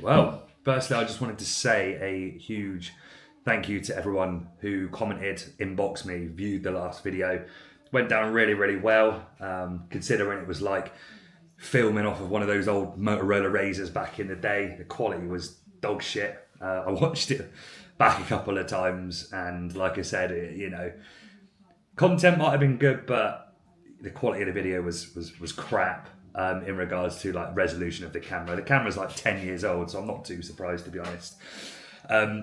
Well, firstly, I just wanted to say a huge thank you to everyone who commented, inboxed me, viewed the last video. Went down really, really well, considering it was like filming off of one of those old Motorola Razors back in the day. The quality was dog shit. I watched it back a couple of times, and like I said, content might have been good, but the quality of the video was crap. In regards to like resolution of the camera, the camera's like 10 years old, so I'm not too surprised, to be honest.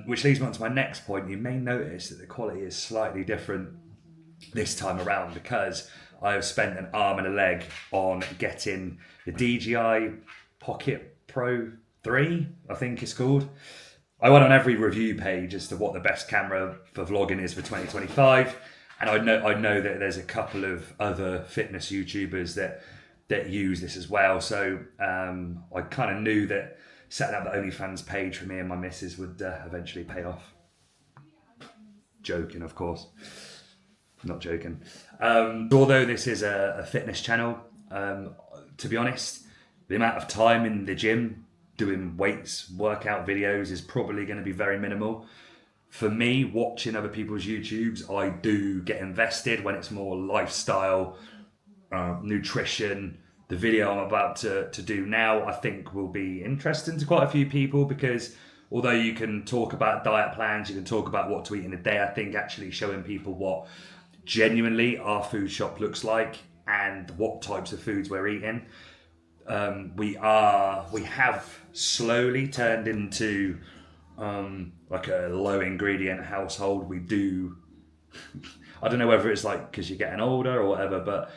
Which leads me on to my next point. You may notice that the quality is slightly different this time around because I have spent an arm and a leg on getting the DJI Pocket Pro 3, I think it's called. I went on every review page as to what the best camera for vlogging is for 2025, and I know that there's a couple of other fitness YouTubers that use this as well. So I kind of knew that setting up the Onlyfans page for me and my missus would eventually pay off. Joking, of course. Not joking. Although this is a fitness channel, to be honest, the amount of time in the gym doing weights, workout videos is probably going to be very minimal. For me, watching other people's YouTubes, I do get invested when it's more lifestyle, nutrition. The video I'm about to do now, I think, will be interesting to quite a few people because although you can talk about diet plans, you can talk about what to eat in a day, I think actually showing people what genuinely our food shop looks like and what types of foods we're eating. We have slowly turned into like a low ingredient household. We do, I don't know whether it's like because you're getting older or whatever, but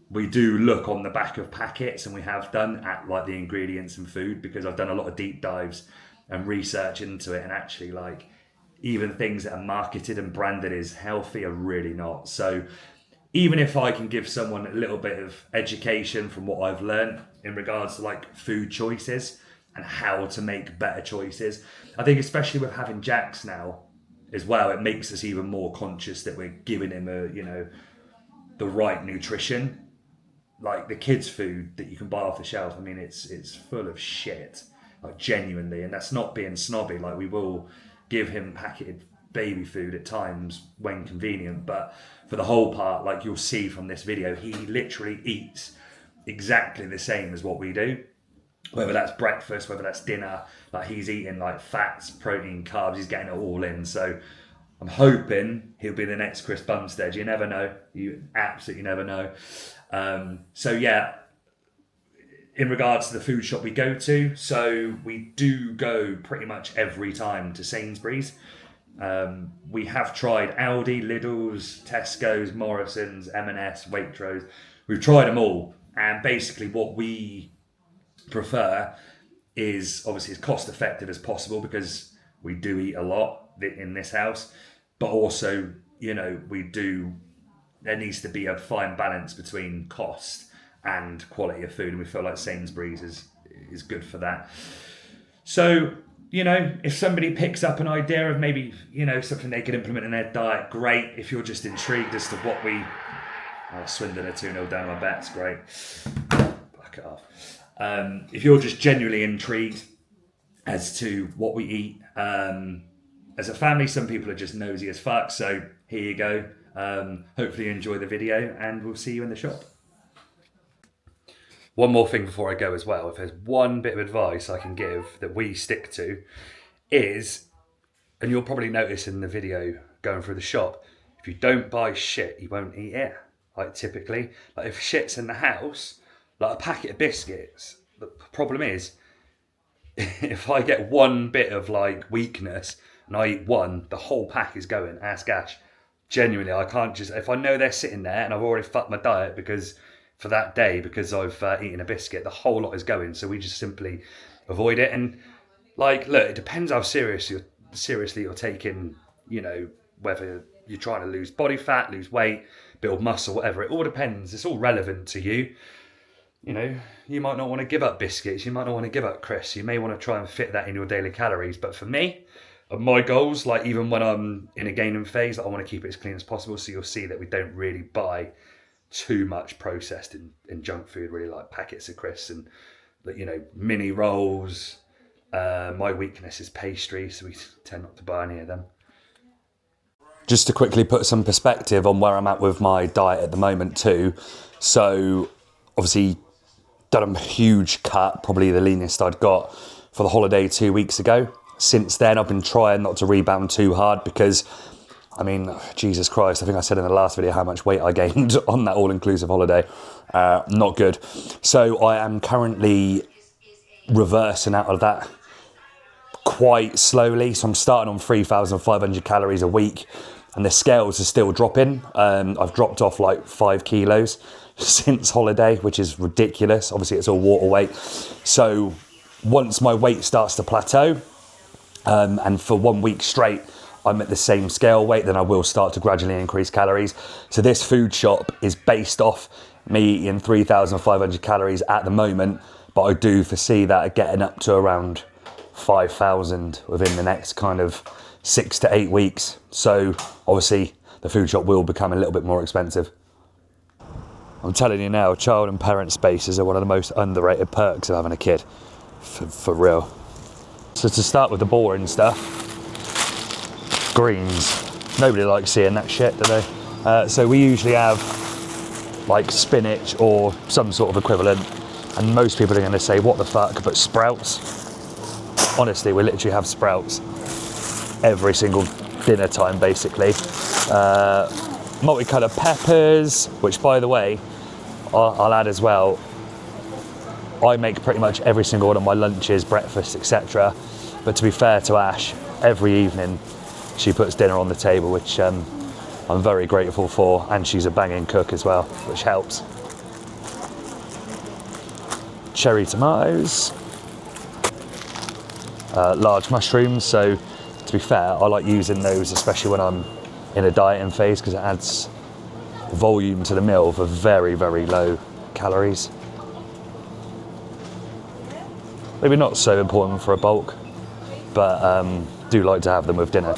we do look on the back of packets, and we have done at like the ingredients and food because I've done a lot of deep dives and research into it, and actually like even things that are marketed and branded as healthy are really not. So even if I can give someone a little bit of education from what I've learned in regards to like food choices and how to make better choices, I think especially with having Jax now as well, it makes us even more conscious that we're giving him the right nutrition. Like the kids' food that you can buy off the shelf, I mean, it's full of shit, like genuinely, and that's not being snobby. Like we will give him packeted baby food at times when convenient, but for the whole part, like you'll see from this video, he literally eats exactly the same as what we do. Whether that's breakfast, whether that's dinner, like he's eating like fats, protein, carbs, he's getting it all in. So I'm hoping he'll be the next Chris Bumstead. You never know. You absolutely never know. So yeah, in regards to the food shop we go to, so we do go pretty much every time to Sainsbury's. We have tried Aldi, Lidl's, Tesco's, Morrison's, M&S, Waitrose. We've tried them all, and basically what we prefer is obviously as cost effective as possible because we do eat a lot in this house, but also there needs to be a fine balance between cost and quality of food, and we feel like Sainsbury's is good for that. So if somebody picks up an idea of maybe something they could implement in their diet, great. If you're just intrigued as to what Swindon are 2-0 down my bets, great. Back it off. If you're just genuinely intrigued as to what we eat as a family, some people are just nosy as fuck, so here you go. Hopefully you enjoy the video, and we'll see you in the shop. One more thing before I go as well, if there's one bit of advice I can give that we stick to is, and you'll probably notice in the video going through the shop, if you don't buy shit, you won't eat it. Like typically, like if shit's in the house, like a packet of biscuits, the problem is, if I get one bit of like weakness and I eat one, the whole pack is going, ask Ash. Genuinely, I can't just, if I know they're sitting there and I've already fucked my diet because for that day, because I've eaten a biscuit, the whole lot is going. So we just simply avoid it. And like, look, it depends how seriously you're taking, whether you're trying to lose body fat, lose weight, build muscle, whatever. It all depends. It's all relevant to you. You might not want to give up biscuits. You might not want to give up crisps. You may want to try and fit that in your daily calories. But for me, my goals, like even when I'm in a gaining phase, I want to keep it as clean as possible. So you'll see that we don't really buy too much processed in junk food, really, like packets of crisps and mini rolls, My weakness is pastry, so we tend not to buy any of them. Just to quickly put some perspective on where I'm at with my diet at the moment too. So obviously done a huge cut, probably the leanest I'd got for the holiday 2 weeks ago. Since then, I've been trying not to rebound too hard because, I mean, Jesus Christ, I think I said in the last video how much weight I gained on that all-inclusive holiday. Not good. So I am currently reversing out of that quite slowly. So I'm starting on 3,500 calories a week and the scales are still dropping. I've dropped off like 5 kilos since holiday, which is ridiculous. Obviously it's all water weight. So once my weight starts to plateau, and for 1 week straight I'm at the same scale weight, then I will start to gradually increase calories. So this food shop is based off me eating 3,500 calories at the moment, but I do foresee that getting up to around 5,000 within the next kind of 6 to 8 weeks. So obviously the food shop will become a little bit more expensive. I'm telling you now, child and parent spaces are one of the most underrated perks of having a kid, for real. So to start with the boring stuff, greens. Nobody likes seeing that shit, do they? So we usually have like spinach or some sort of equivalent, and most people are going to say, what the fuck, but sprouts? Honestly, we literally have sprouts every single dinner time, basically. Multicolored peppers, which by the way, I'll add as well, I make pretty much every single one of my lunches, breakfast, etc. But to be fair to Ash, every evening she puts dinner on the table, which I'm very grateful for, and she's a banging cook as well, which helps. Cherry tomatoes, large mushrooms. So to be fair, I like using those, especially when I'm in a dieting phase, because it adds volume to the meal for very, very low calories. Maybe not so important for a bulk, but do like to have them with dinner.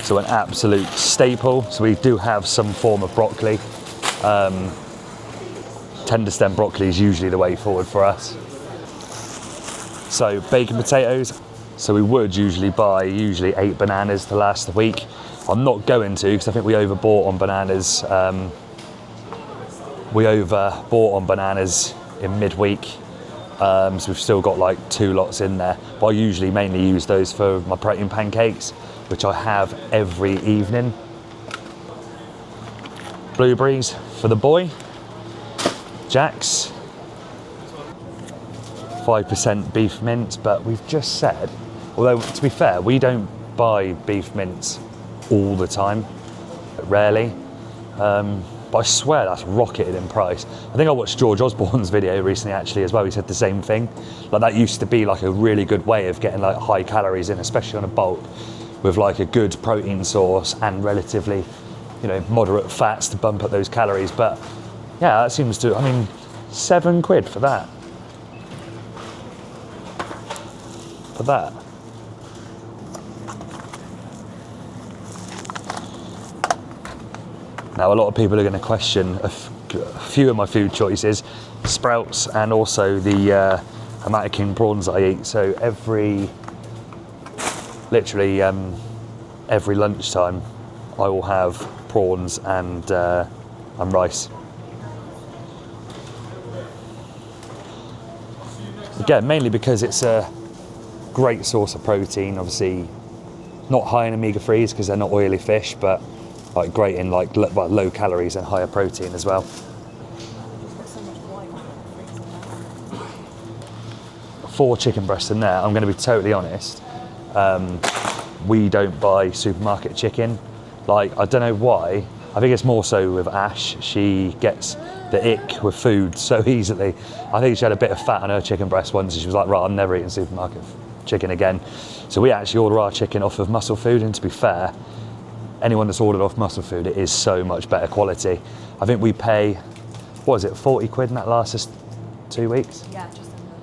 So an absolute staple. So we do have some form of broccoli. Tender stem broccoli is usually the way forward for us. So baked potatoes. So we would usually buy 8 bananas to last the week. I'm not going to, because I think we overbought on bananas. In midweek, so we've still got like 2 lots in there, but I usually mainly use those for my protein pancakes, which I have every evening. Blueberries for the boy, Jack's, 5% beef mince, but we've just said, although to be fair, we don't buy beef mince all the time, rarely. But I swear that's rocketed in price. I think I watched George Osborne's video recently actually as well. He said the same thing. Like that used to be like a really good way of getting like high calories in, especially on a bulk, with like a good protein source and relatively, moderate fats to bump up those calories. But yeah, that seems to, £7 for that. Now, a lot of people are going to question a few of my food choices, sprouts and also the amount of king prawns that I eat. So literally every lunchtime, I will have prawns and rice. Again, mainly because it's a great source of protein. Obviously, not high in omega-3s because they're not oily fish, but like great in like low calories and higher protein as well. 4 chicken breasts in there. I'm going to be totally honest. We don't buy supermarket chicken. Like, I don't know why. I think it's more so with Ash. She gets the ick with food so easily. I think she had a bit of fat on her chicken breast once and she was like, right, I'm never eating supermarket chicken again. So we actually order our chicken off of Muscle Food, and to be fair, anyone that's ordered off Muscle Food, it is so much better quality. I think we pay, what is it, 40 quid, and that lasts us 2 weeks? Yeah, just under,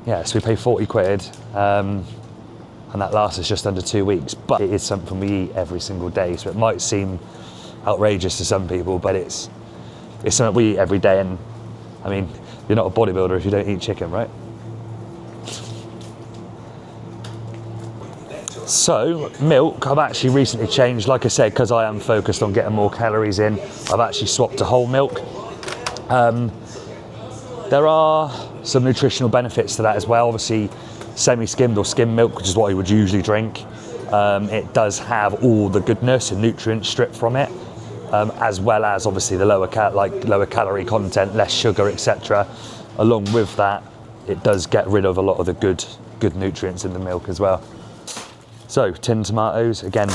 yeah, so we pay 40 quid, and that lasts us just under 2 weeks. But it is something we eat every single day, so it might seem outrageous to some people, but it's something we eat every day. And I mean, you're not a bodybuilder if you don't eat chicken, right? So, milk, I've actually recently changed, like I said, because I am focused on getting more calories in, I've actually swapped to whole milk. There are some nutritional benefits to that as well. Obviously, semi-skimmed or skim milk, which is what I would usually drink, it does have all the goodness and nutrients stripped from it, as well as obviously the lower calorie content, less sugar, etc. Along with that, it does get rid of a lot of the good nutrients in the milk as well. So, tinned tomatoes, again,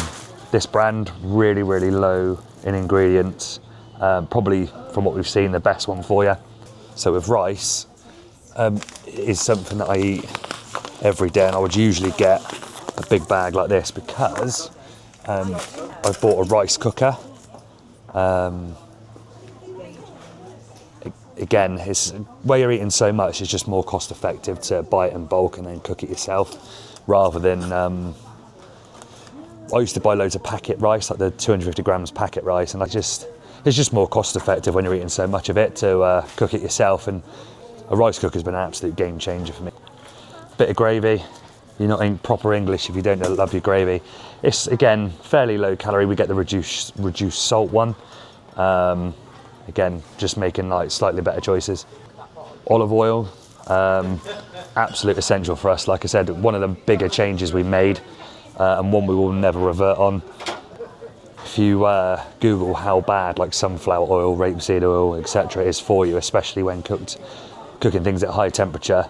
this brand, really, really low in ingredients. Probably, from what we've seen, the best one for you. So with rice, it is something that I eat every day, and I would usually get a big bag like this because I've bought a rice cooker. Again, it's, where you're eating so much, it's just more cost effective to buy it in bulk and then cook it yourself, rather than I used to buy loads of packet rice, like the 250 grams packet rice, and it's just more cost effective when you're eating so much of it to cook it yourself, and a rice cooker's been an absolute game changer for me. Bit of gravy, you're not in proper English if you don't love your gravy. It's, again, fairly low calorie. We get the reduced salt one. Again, just making like slightly better choices. Olive oil, absolute essential for us. Like I said, one of the bigger changes we made, and one we will never revert on. If you Google how bad like sunflower oil, rapeseed oil, etc. is for you, especially when cooking things at high temperature.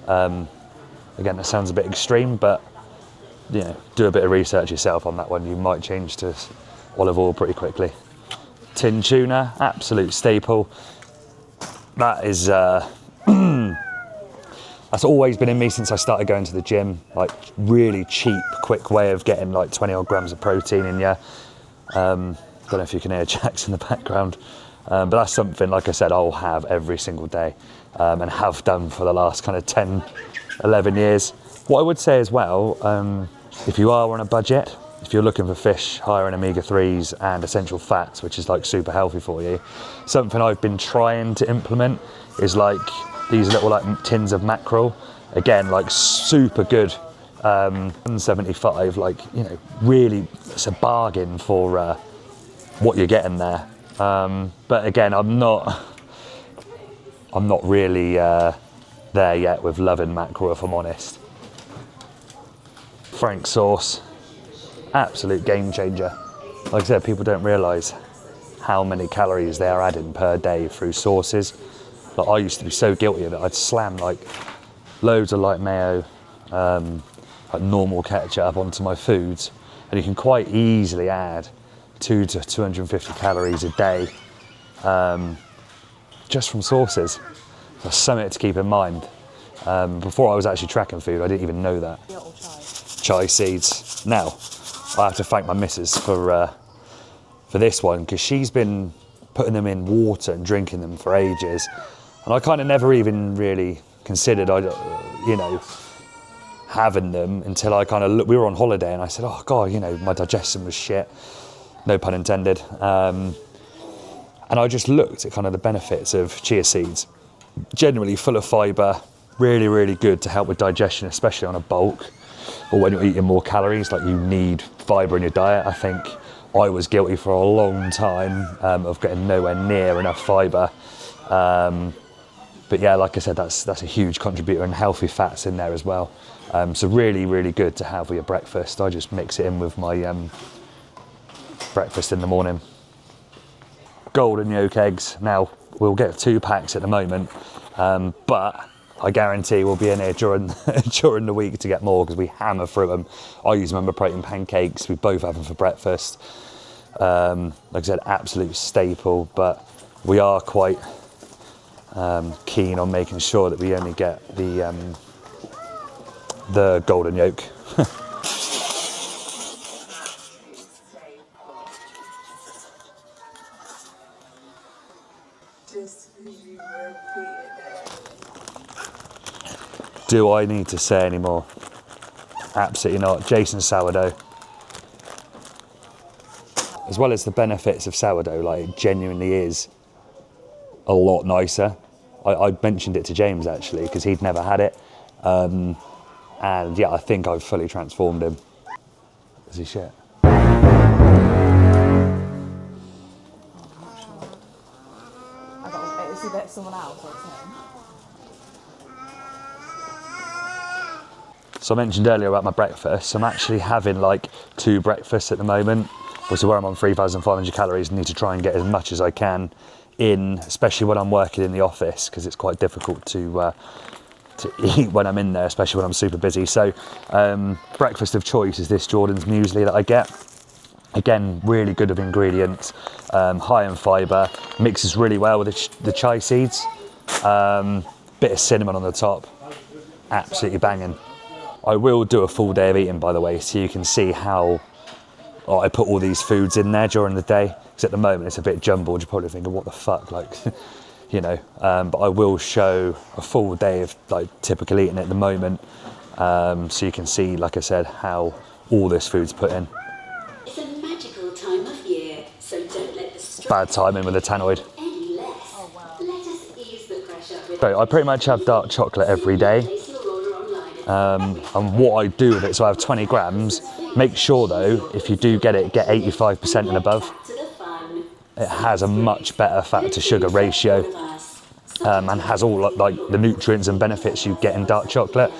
Again, that sounds a bit extreme, but you know, do a bit of research yourself on that one. You might change to olive oil pretty quickly. Tin tuna, absolute staple. That is that's always been in me since I started going to the gym. Like, really cheap, quick way of getting like 20 odd grams of protein in you. Don't know if you can hear Jax in the background, but that's something, like I said, I'll have every single day, and have done for the last kind of 10, 11 years. What I would say as well, if you are on a budget, if you're looking for fish higher in omega-3s and essential fats, which is like super healthy for you, something I've been trying to implement is like these little like tins of mackerel. Again, like super good. 175, like, you know, really, it's a bargain for what you're getting there. But again, I'm not really there yet with loving mackerel, if I'm honest. Frank sauce, absolute game changer. Like I said, people don't realise how many calories they are adding per day through sauces. Like, I used to be so guilty of it. I'd slam like loads of light mayo, like normal ketchup onto my foods, and you can quite easily add 200 to 250 calories a day just from sauces. That's something to keep in mind. Before I was actually tracking food, I didn't even know that. Chai seeds. Now, I have to thank my missus for this one, because she's been putting them in water and drinking them for ages, and I kind of never even really considered, you know, having them until I kind of looked. We were on holiday and I said, oh God, you know, my digestion was shit, no pun intended, and I just looked at kind of the benefits of chia seeds. Generally full of fibre, really, really good to help with digestion, especially on a bulk or when you're eating more calories. Like, you need fibre in your diet. I think I was guilty for a long time of getting nowhere near enough fibre. But yeah, like I said, that's a huge contributor, and healthy fats in there as well. So really, really good to have with your breakfast. I just mix it in with my breakfast in the morning. Golden yolk eggs. Now, we'll get 2 packs at the moment, but I guarantee we'll be in here during the week to get more, because we hammer through them. I use them in protein pancakes. We both have them for breakfast. Like I said, absolute staple, but we are quite keen on making sure that we only get the golden yolk. Do I need to say any more? Absolutely not. Jason's sourdough. As well as the benefits of sourdough, like, it genuinely is a lot nicer. I mentioned it to James actually, because he'd never had it. And yeah, I think I've fully transformed him. Is he shit? Is he that someone else or something? So I mentioned earlier about my breakfast. I'm actually having like 2 breakfasts at the moment. Obviously where I'm on 3,500 calories, I need to try and get as much as I can in, especially when I'm working in the office, because it's quite difficult to eat when I'm in there, especially when I'm super busy. So breakfast of choice is this Jordan's muesli that I get. Again, really good of ingredients, high in fibre, mixes really well with the chia seeds, bit of cinnamon on the top, absolutely banging. I will do a full day of eating, by the way, so you can see how I put all these foods in there during the day, because at the moment it's a bit jumbled. You're probably thinking, what the fuck, like, you know, but I will show a full day of like typical eating at the moment, so you can see, like I said, how all this food's put in. It's a magical time of year, so don't let the Bad timing with the tannoid. any less. Oh, wow. Let us ease the pressure with So I pretty much have dark chocolate every day. place your order online. And what I do with it, so I have 20 grams. Make sure though, if you do get it, get 85% and above. To the fun. It has a much better fat to sugar ratio, and has all like the nutrients and benefits you get in dark chocolate.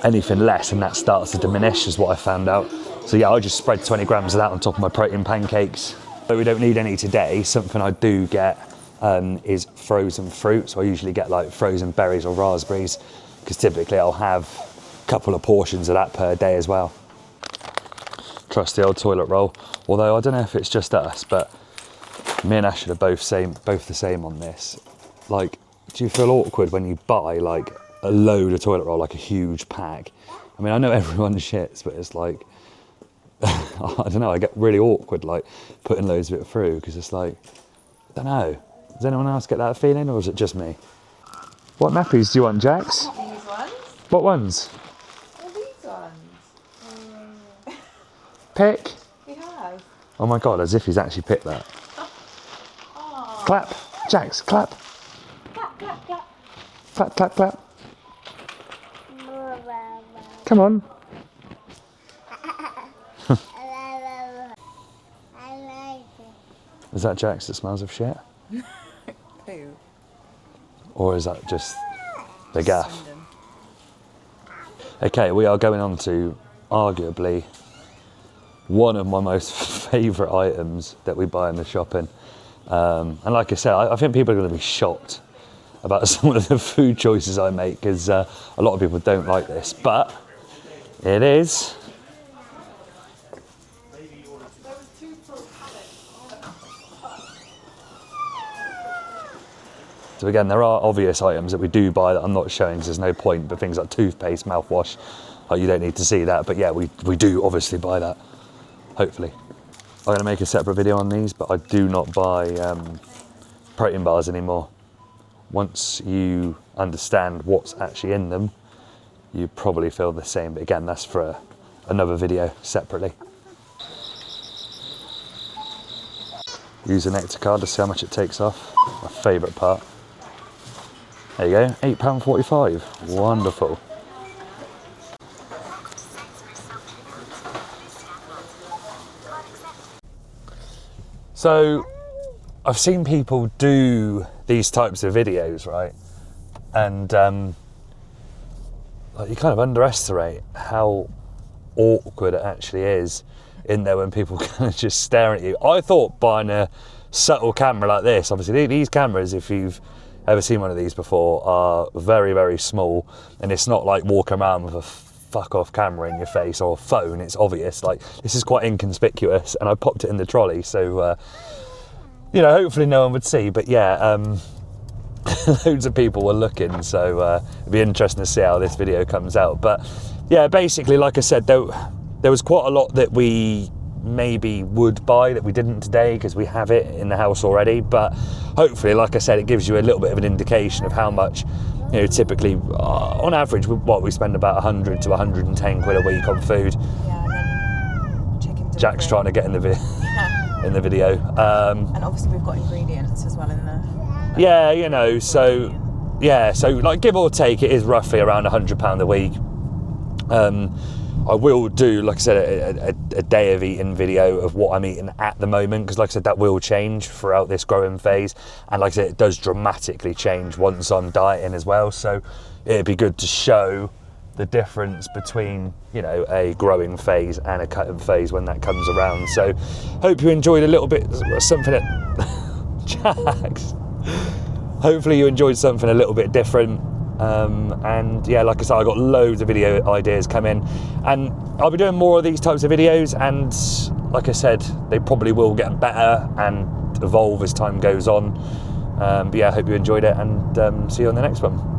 Anything less and that starts to diminish is what I found out. So yeah, I just spread 20 grams of that on top of my protein pancakes. But we don't need any today. Something I do get is frozen fruit. So I usually get like frozen berries or raspberries, because typically I'll have a couple of portions of that per day as well. Trust the old toilet roll. Although I don't know if it's just us, but me and Ash are both the same on this. Like, do you feel awkward when you buy like a load of toilet roll, like a huge pack? I mean, I know everyone shits, but it's like, I don't know, I get really awkward like putting loads of it through, because it's like, I don't know. Does anyone else get that feeling, or is it just me? What nappies do you want, Jax? These ones? What ones? Well, these ones. Pick. He has. Oh my God, as if he's actually picked that. Oh. Clap, Jax, clap. Clap, clap, clap. Clap, clap, clap. Come on. Is that Jax that smells of shit? Poo. Or is that just the gaff? Okay, we are going on to arguably one of my most favourite items that we buy in the shopping. And like I said, I think people are going to be shocked about some of the food choices I make, because a lot of people don't like this, but it is. So again, there are obvious items that we do buy that I'm not showing because there's no point, but things like toothpaste, mouthwash, you don't need to see that. But yeah, we do obviously buy that, hopefully. I'm going to make a separate video on these, but I do not buy protein bars anymore. Once you understand what's actually in them, you probably feel the same. But again, that's for another video separately. Use the nectar card to see how much it takes off. My favourite part. There you go, £8.45. Wonderful. So, I've seen people do these types of videos, right? And like, you kind of underestimate how awkward it actually is in there when people kind of just staring at you. I thought buying a subtle camera like this, obviously these cameras, if you've ever seen one of these before, are very, very small, and it's not like walking around with a fuck off camera in your face or a phone. It's obvious, like this is quite inconspicuous, and I popped it in the trolley, so you know, hopefully no one would see. But yeah, loads of people were looking, so it'd be interesting to see how this video comes out. But yeah, basically, like I said, there was quite a lot that we maybe would buy that we didn't today because we have it in the house already. But hopefully, like I said, it gives you a little bit of an indication of how much, you know, typically on average, we spend about 100 to 110 quid a week on food. Yeah, and then chicken delivery. Jack's trying to get in the video. And obviously we've got ingredients as well in the... Yeah, you know, so like give or take, it is roughly around £100 a week. I will do, like I said, a day of eating video of what I'm eating at the moment, because like I said, that will change throughout this growing phase, and like I said, it does dramatically change once I'm dieting as well, so it'd be good to show the difference between, you know, a growing phase and a cutting phase when that comes around. So hope you enjoyed a little bit something that Jax, hopefully you enjoyed something a little bit different. And yeah, like I said, I got loads of video ideas coming, and I'll be doing more of these types of videos, and like I said, they probably will get better and evolve as time goes on. But yeah, I hope you enjoyed it, and see you on the next one.